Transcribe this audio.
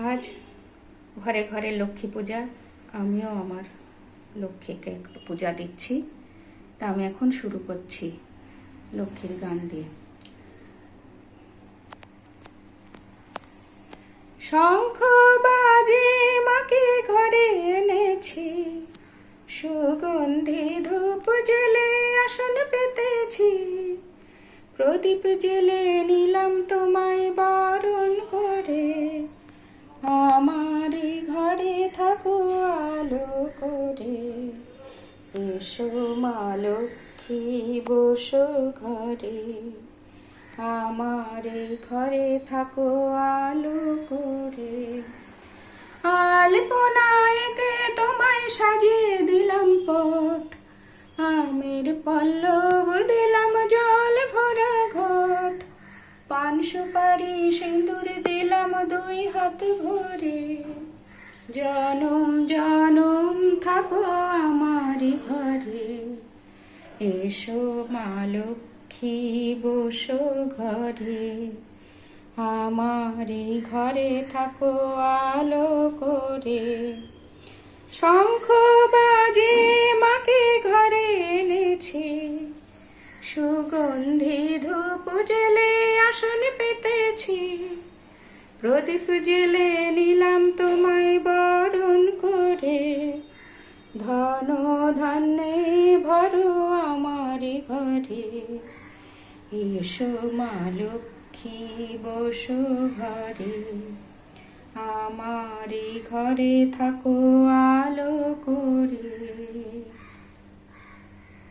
আজ ঘরে ঘরে লক্ষ্মী পূজা। আমিও আমার লক্ষ্মীকে একটু পূজা দিচ্ছি। তা আমি এখন শুরু করছি লক্ষ্মীর গান দিয়ে। শঙ্খ বাজে মাকে ঘরে এনেছি, সুগন্ধি ধূপ জেলে আসন পেতেছি, প্রদীপ জেলে নিলাম তোমায় বরণ করে, আমার ঘরে থাকো আলো করে। এসো মা লক্ষ্মী বসো ঘরে, আমার ঘরে থাকো আলো করে। আলপনায় তোমায় সাজিয়ে দিলাম পট, আমের পল্লব দিলাম জল ভরা ঘট, পান সুপারি সিঁদুর দিলাম 2 হাত ভরে। জনম জনম থাকো আমার ঘরে, এসো মা লক্ষ্মী বসো ঘরে, আমার ঘরে থাকো আলো করে। শঙ্খ বাজে মাকে ঘরে এনেছি, সুগন্ধি ধূপ জেলে আসন পেতেছি, প্রদীপ জেলে নিলাম তোমায় বরণ করে। ধন ধান্যে ভরো আমার ঘরে, এসো মা লক্ষ্মী বসো ঘরে, আমার ঘরে থাকো আলো করে।